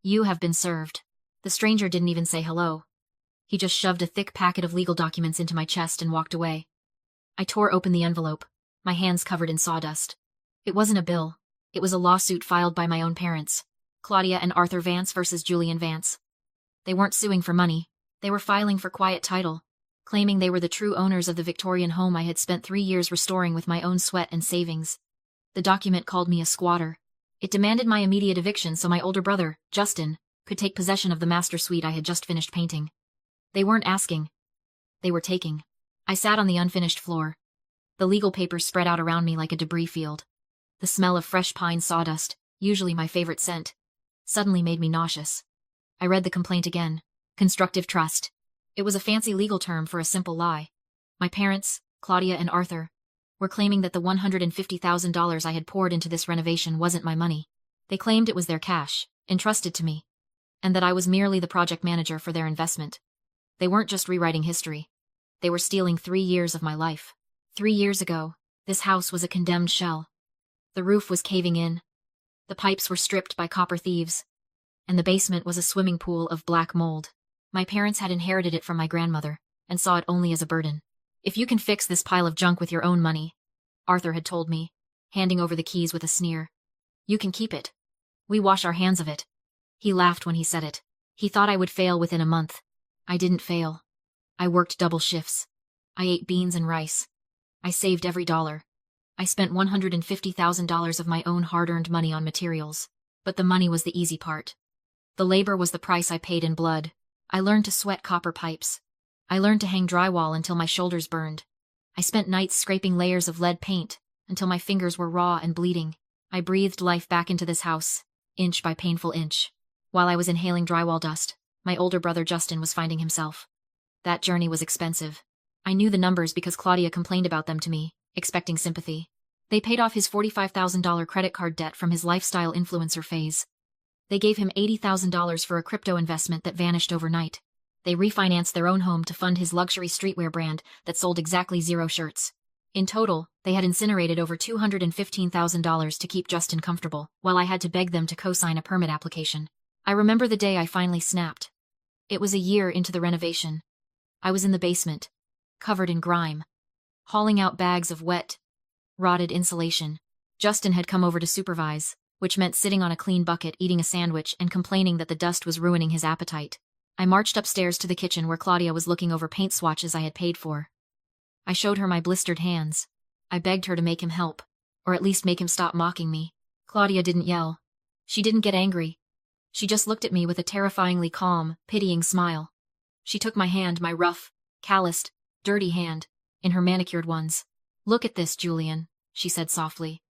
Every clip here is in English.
You have been served. The stranger didn't even say hello. He just shoved a thick packet of legal documents into my chest and walked away. I tore open the envelope, my hands covered in sawdust. It wasn't a bill. It was a lawsuit filed by my own parents, Claudia and Arthur Vance versus Julian Vance. They weren't suing for money. They were filing for quiet title, claiming they were the true owners of the Victorian home I had spent 3 years restoring with my own sweat and savings. The document called me a squatter. It demanded my immediate eviction so my older brother, Justin, could take possession of the master suite I had just finished painting. They weren't asking. They were taking. I sat on the unfinished floor. The legal papers spread out around me like a debris field. The smell of fresh pine sawdust, usually my favorite scent, suddenly made me nauseous. I read the complaint again. Constructive trust. It was a fancy legal term for a simple lie. My parents, Claudia and Arthur, were claiming that the $150,000 I had poured into this renovation wasn't my money. They claimed it was their cash, entrusted to me, and that I was merely the project manager for their investment. They weren't just rewriting history. They were stealing 3 years of my life. 3 years ago, this house was a condemned shell. The roof was caving in. The pipes were stripped by copper thieves. And the basement was a swimming pool of black mold. My parents had inherited it from my grandmother, and saw it only as a burden. If you can fix this pile of junk with your own money, Arthur had told me, handing over the keys with a sneer, you can keep it. We wash our hands of it. He laughed when he said it. He thought I would fail within a month. I didn't fail. I worked double shifts. I ate beans and rice. I saved every dollar. I spent $150,000 of my own hard-earned money on materials. But the money was the easy part. The labor was the price I paid in blood. I learned to sweat copper pipes. I learned to hang drywall until my shoulders burned. I spent nights scraping layers of lead paint until my fingers were raw and bleeding. I breathed life back into this house, inch by painful inch. While I was inhaling drywall dust, my older brother Justin was finding himself. That journey was expensive. I knew the numbers because Claudia complained about them to me, expecting sympathy. They paid off his $45,000 credit card debt from his lifestyle influencer phase. They gave him $80,000 for a crypto investment that vanished overnight. They refinanced their own home to fund his luxury streetwear brand that sold exactly 0 shirts. In total, they had incinerated over $215,000 to keep Justin comfortable, while I had to beg them to co-sign a permit application. I remember the day I finally snapped. It was a year into the renovation. I was in the basement, covered in grime, hauling out bags of wet, rotted insulation. Justin had come over to supervise, which meant sitting on a clean bucket eating a sandwich and complaining that the dust was ruining his appetite. I marched upstairs to the kitchen where Claudia was looking over paint swatches I had paid for. I showed her my blistered hands. I begged her to make him help, or at least make him stop mocking me. Claudia didn't yell. She didn't get angry. She just looked at me with a terrifyingly calm, pitying smile. She took my hand, my rough, calloused, dirty hand, in her manicured ones. Look at this, Julian, she said softly.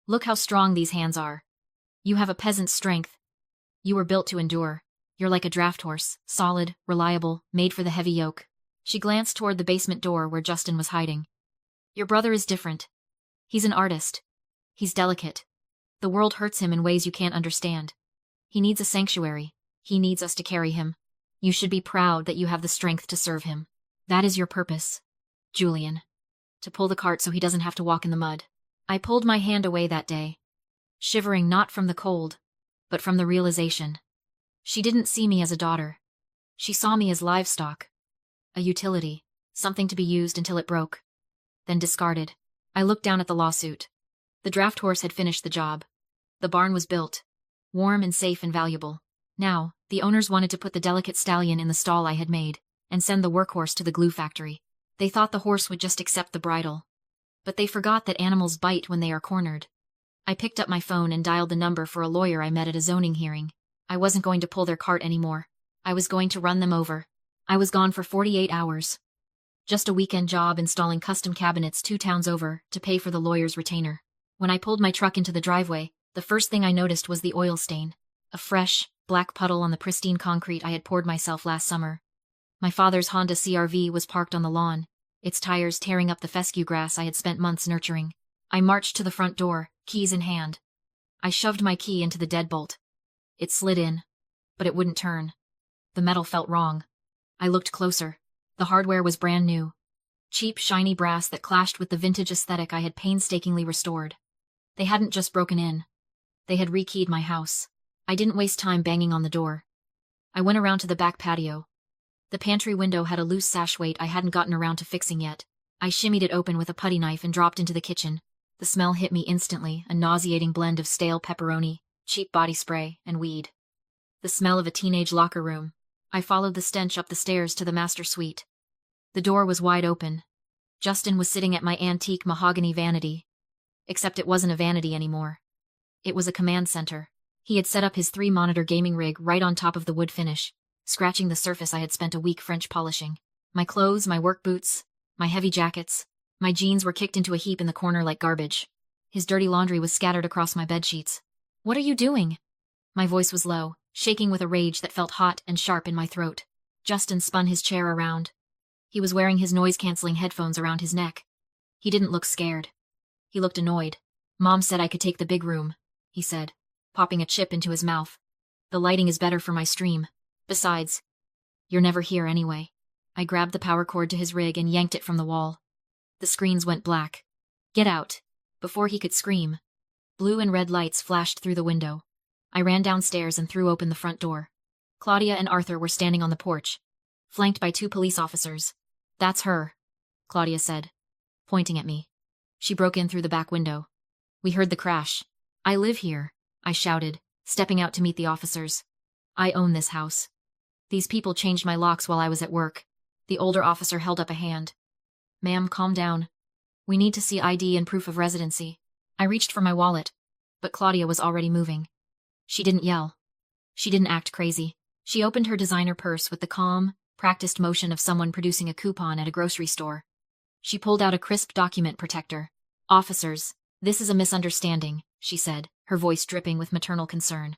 Look how strong these hands are. You have a peasant's strength. You were built to endure. You're like a draft horse, solid, reliable, made for the heavy yoke. She glanced toward the basement door where Justin was hiding. Your brother is different. He's an artist. He's delicate. The world hurts him in ways you can't understand. He needs a sanctuary. He needs us to carry him. You should be proud that you have the strength to serve him. That is your purpose, Julian. To pull the cart so he doesn't have to walk in the mud. I pulled my hand away that day, shivering not from the cold, but from the realization. She didn't see me as a daughter. She saw me as livestock. A utility, something to be used until it broke, then discarded. I looked down at the lawsuit. The draft horse had finished the job. The barn was built, warm and safe and valuable. Now, the owners wanted to put the delicate stallion in the stall I had made, and send the workhorse to the glue factory. They thought the horse would just accept the bridle. But they forgot that animals bite when they are cornered. I picked up my phone and dialed the number for a lawyer I met at a zoning hearing. I wasn't going to pull their cart anymore. I was going to run them over. I was gone for 48 hours. Just a weekend job installing custom cabinets 2 towns over to pay for the lawyer's retainer. When I pulled my truck into the driveway, the first thing I noticed was the oil stain. A fresh, black puddle on the pristine concrete I had poured myself last summer. My father's Honda CR-V was parked on the lawn, its tires tearing up the fescue grass I had spent months nurturing. I marched to the front door, keys in hand. I shoved my key into the deadbolt. It slid in, but it wouldn't turn. The metal felt wrong. I looked closer. The hardware was brand new. Cheap, shiny brass that clashed with the vintage aesthetic I had painstakingly restored. They hadn't just broken in. They had rekeyed my house. I didn't waste time banging on the door. I went around to the back patio. The pantry window had a loose sash weight I hadn't gotten around to fixing yet. I shimmied it open with a putty knife and dropped into the kitchen. The smell hit me instantly, a nauseating blend of stale pepperoni, cheap body spray, and weed. The smell of a teenage locker room. I followed the stench up the stairs to the master suite. The door was wide open. Justin was sitting at my antique mahogany vanity. Except it wasn't a vanity anymore. It was a command center. He had set up his 3-monitor gaming rig right on top of the wood finish, scratching the surface I had spent a week French polishing. My clothes, my work boots, my heavy jackets, my jeans were kicked into a heap in the corner like garbage. His dirty laundry was scattered across my bedsheets. "What are you doing?" My voice was low, shaking with a rage that felt hot and sharp in my throat. Justin spun his chair around. He was wearing his noise-canceling headphones around his neck. He didn't look scared. He looked annoyed. "Mom said I could take the big room," he said, popping a chip into his mouth. "The lighting is better for my stream. Besides, you're never here anyway." I grabbed the power cord to his rig and yanked it from the wall. The screens went black. "Get out!" Before he could scream, blue and red lights flashed through the window. I ran downstairs and threw open the front door. Claudia and Arthur were standing on the porch, flanked by 2 police officers. "That's her," Claudia said, pointing at me. She broke in through the back window. "We heard the crash." "I live here," I shouted, stepping out to meet the officers. "I own this house. These people changed my locks while I was at work." The older officer held up a hand. "Ma'am, calm down. We need to see ID and proof of residency." I reached for my wallet, but Claudia was already moving. She didn't yell. She didn't act crazy. She opened her designer purse with the calm, practiced motion of someone producing a coupon at a grocery store. She pulled out a crisp document protector. "Officers, this is a misunderstanding," she said, her voice dripping with maternal concern.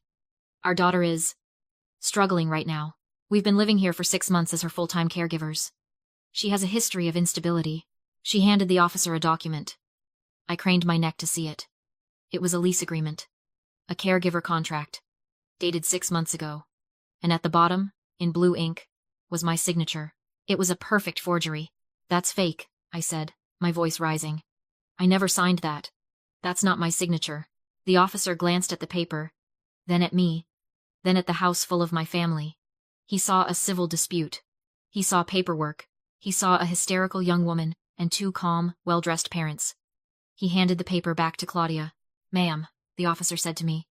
"Our daughter is struggling right now. We've been living here for 6 months as her full-time caregivers. She has a history of instability." She handed the officer a document. I craned my neck to see it. It was a lease agreement. A caregiver contract. Dated 6 months ago. And at the bottom, in blue ink, was my signature. It was a perfect forgery. "That's fake," I said, my voice rising. "I never signed that. That's not my signature." The officer glanced at the paper, then at me, then at the house full of my family. He saw a civil dispute. He saw paperwork. He saw a hysterical young woman and 2 calm, well-dressed parents. He handed the paper back to Claudia. "Ma'am," the officer said to me,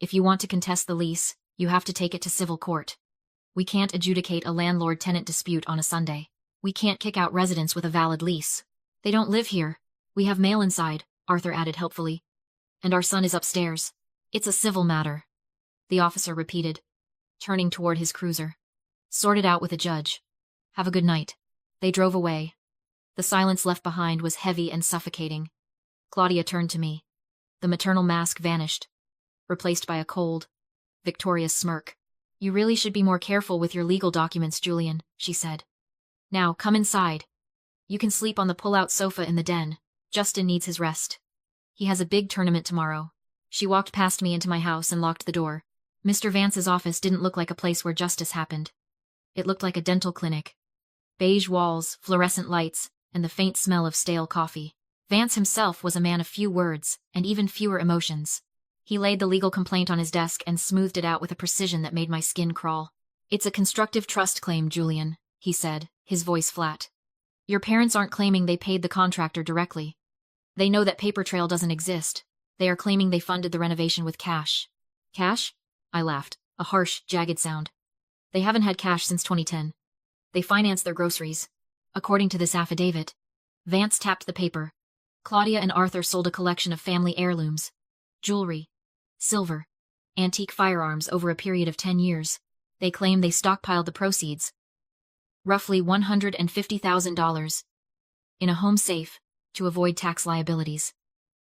"if you want to contest the lease, you have to take it to civil court. We can't adjudicate a landlord-tenant dispute on a Sunday. We can't kick out residents with a valid lease. They don't live here. We have mail inside," Arthur added helpfully. "And our son is upstairs. It's a civil matter," the officer repeated, turning toward his cruiser. "Sort it out with a judge. Have a good night." They drove away. The silence left behind was heavy and suffocating. Claudia turned to me. The maternal mask vanished, replaced by a cold, victorious smirk. "You really should be more careful with your legal documents, Julian," she said. "Now, come inside. You can sleep on the pull-out sofa in the den. Justin needs his rest. He has a big tournament tomorrow." She walked past me into my house and locked the door. Mr. Vance's office didn't look like a place where justice happened. It looked like a dental clinic. Beige walls, fluorescent lights, and the faint smell of stale coffee. Vance himself was a man of few words, and even fewer emotions. He laid the legal complaint on his desk and smoothed it out with a precision that made my skin crawl. "It's a constructive trust claim, Julian," he said, his voice flat. "Your parents aren't claiming they paid the contractor directly. They know that paper trail doesn't exist. They are claiming they funded the renovation with cash." "Cash?" I laughed, a harsh, jagged sound. "They haven't had cash since 2010. They financed their groceries. According to this affidavit." Vance tapped the paper. "Claudia and Arthur sold a collection of family heirlooms. Jewelry, silver, antique firearms over a period of 10 years. They claim they stockpiled the proceeds, roughly $150,000, in a home safe to avoid tax liabilities.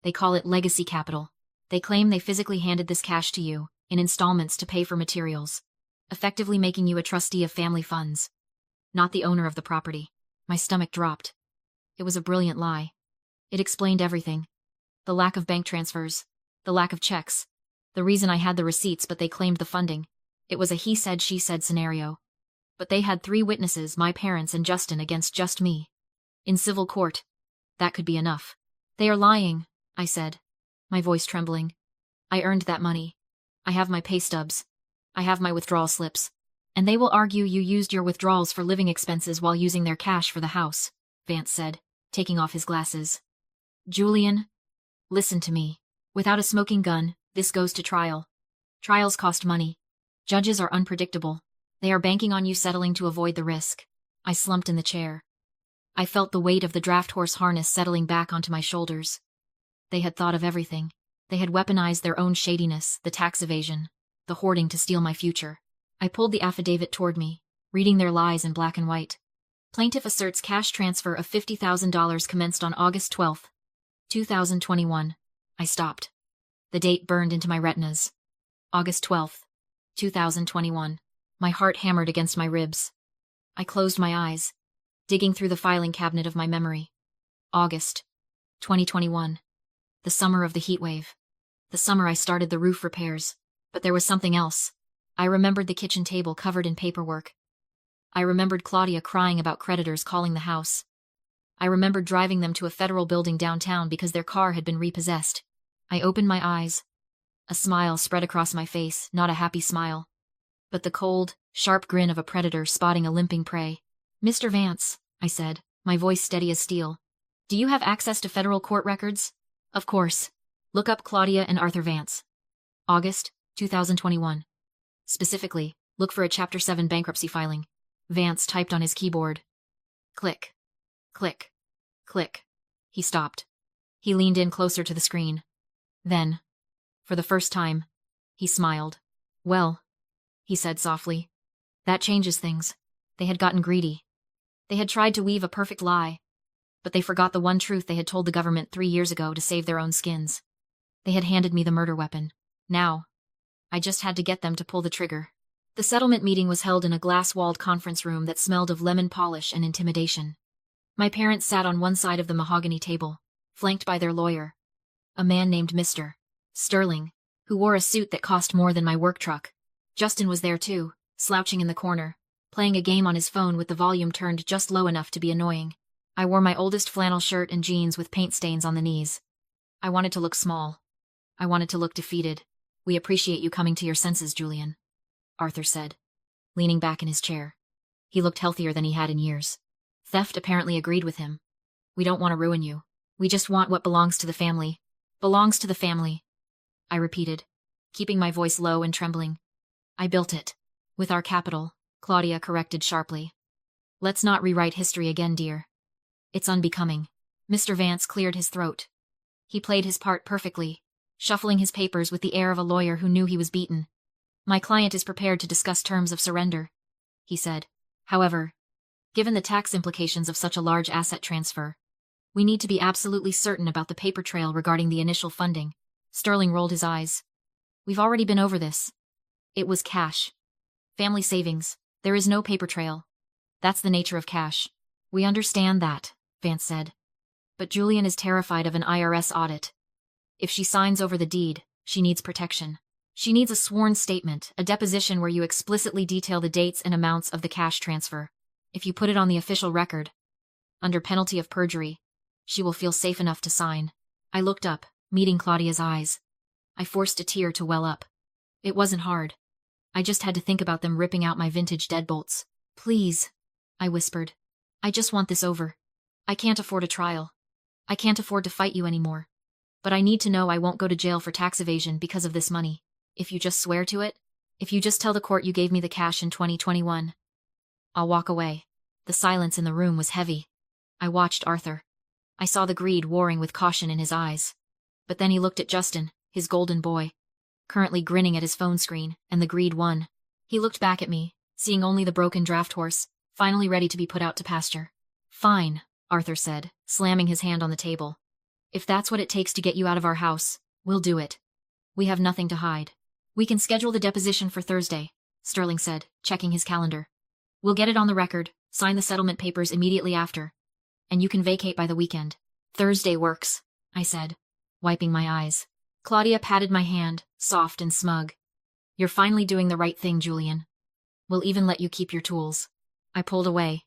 They call it legacy capital. They claim they physically handed this cash to you, in installments to pay for materials, effectively making you a trustee of family funds, not the owner of the property." My stomach dropped. It was a brilliant lie. It explained everything. The lack of bank transfers, the lack of checks, the reason I had the receipts but they claimed the funding. It was a he said, she said scenario. But they had 3 witnesses, my parents and Justin, against just me. In civil court, that could be enough. "They are lying," I said, my voice trembling. "I earned that money. I have my pay stubs. I have my withdrawal slips. And they will argue you used your withdrawals for living expenses while using their cash for the house, Vance said, taking off his glasses. Julian, listen to me. Without a smoking gun, this goes to trial. Trials cost money. Judges are unpredictable. They are banking on you settling to avoid the risk. I slumped in the chair. I felt the weight of the draft horse harness settling back onto my shoulders. They had thought of everything. They had weaponized their own shadiness, the tax evasion, the hoarding to steal my future. I pulled the affidavit toward me, reading their lies in black and white. Plaintiff asserts cash transfer of $50,000 commenced on August 12, 2021. I stopped. The date burned into my retinas. August 12, 2021. My heart hammered against my ribs. I closed my eyes, digging through the filing cabinet of my memory. August 2021. The summer of the heat wave. The summer I started the roof repairs. But there was something else. I remembered the kitchen table covered in paperwork. I remembered Claudia crying about creditors calling the house. I remembered driving them to a federal building downtown because their car had been repossessed. I opened my eyes. A smile spread across my face, not a happy smile, but the cold, sharp grin of a predator spotting a limping prey. Mr. Vance, I said, my voice steady as steel. Do you have access to federal court records? Of course. Look up Claudia and Arthur Vance. August 2021. Specifically, look for a Chapter 7 bankruptcy filing. Vance typed on his keyboard. Click. Click. Click. He stopped. He leaned in closer to the screen. Then, for the first time, he smiled. Well, he said softly, that changes things. They had gotten greedy. They had tried to weave a perfect lie, but they forgot the one truth they had told the government 3 years ago to save their own skins. They had handed me the murder weapon. Now, I just had to get them to pull the trigger. The settlement meeting was held in a glass-walled conference room that smelled of lemon polish and intimidation. My parents sat on one side of the mahogany table, flanked by their lawyer, a man named Mr. Sterling, who wore a suit that cost more than my work truck. Justin was there too, slouching in the corner, playing a game on his phone with the volume turned just low enough to be annoying. I wore my oldest flannel shirt and jeans with paint stains on the knees. I wanted to look small. I wanted to look defeated. We appreciate you coming to your senses, Julian, Arthur said, leaning back in his chair. He looked healthier than he had in years. Theft apparently agreed with him. We don't want to ruin you. We just want what belongs to the family. Belongs to the family, I repeated, keeping my voice low and trembling. I built it. With our capital, Claudia corrected sharply. Let's not rewrite history again, dear. It's unbecoming. Mr. Vance cleared his throat. He played his part perfectly, shuffling his papers with the air of a lawyer who knew he was beaten. My client is prepared to discuss terms of surrender, he said. However, given the tax implications of such a large asset transfer, we need to be absolutely certain about the paper trail regarding the initial funding. Sterling rolled his eyes. We've already been over this. It was cash. Family savings. There is no paper trail. That's the nature of cash. We understand that, Vance said. But Julian is terrified of an IRS audit. If she signs over the deed, she needs protection. She needs a sworn statement, a deposition where you explicitly detail the dates and amounts of the cash transfer. If you put it on the official record, under penalty of perjury, she will feel safe enough to sign. I looked up, meeting Claudia's eyes. I forced a tear to well up. It wasn't hard. I just had to think about them ripping out my vintage deadbolts. Please, I whispered. I just want this over. I can't afford a trial. I can't afford to fight you anymore. But I need to know I won't go to jail for tax evasion because of this money. If you just swear to it, if you just tell the court you gave me the cash in 2021, I'll walk away. The silence in the room was heavy. I watched Arthur. I saw the greed warring with caution in his eyes. But then he looked at Justin, his golden boy, currently grinning at his phone screen, and the greed won. He looked back at me, seeing only the broken draft horse, finally ready to be put out to pasture. Fine, Arthur said, slamming his hand on the table. If that's what it takes to get you out of our house, we'll do it. We have nothing to hide. We can schedule the deposition for Thursday, Sterling said, checking his calendar. We'll get it on the record, sign the settlement papers immediately after, and you can vacate by the weekend. Thursday works, I said, wiping my eyes. Claudia patted my hand, soft and smug. You're finally doing the right thing, Julian. We'll even let you keep your tools. I pulled away.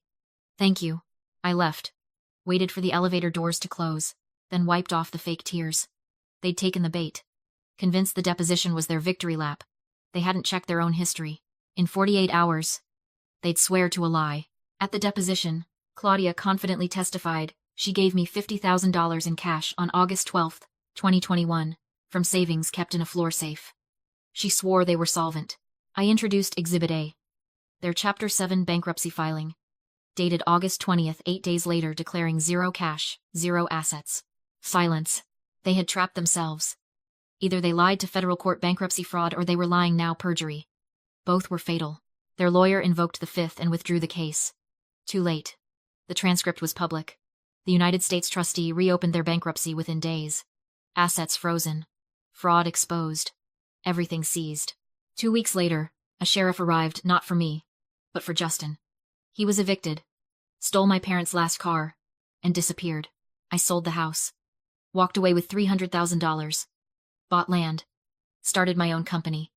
Thank you. I left, waited for the elevator doors to close, then wiped off the fake tears. They'd taken the bait. convinced the deposition was their victory lap. They hadn't checked their own history. In 48 hours, they'd swear to a lie. At the deposition, Claudia confidently testified she gave me $50,000 in cash on August 12, 2021, from savings kept in a floor safe. She swore they were solvent. I introduced Exhibit A, their Chapter 7 bankruptcy filing, dated August 20th, 8 days later, declaring zero cash, zero assets. Silence. They had trapped themselves. Either they lied to federal court bankruptcy fraud or they were lying now perjury. Both were fatal. Their lawyer invoked the Fifth and withdrew the case. Too late. The transcript was public. The United States trustee reopened their bankruptcy within days. Assets frozen. Fraud exposed. Everything seized. 2 weeks later, a sheriff arrived, not for me, but for Justin. He was evicted, stole my parents' last car, and disappeared. I sold the house. Walked away with $300,000. Bought land. Started my own company.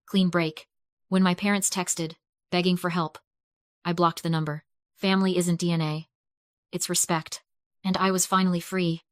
Clean break. When my parents texted, begging for help, I blocked the number. Family isn't DNA. It's respect. And I was finally free.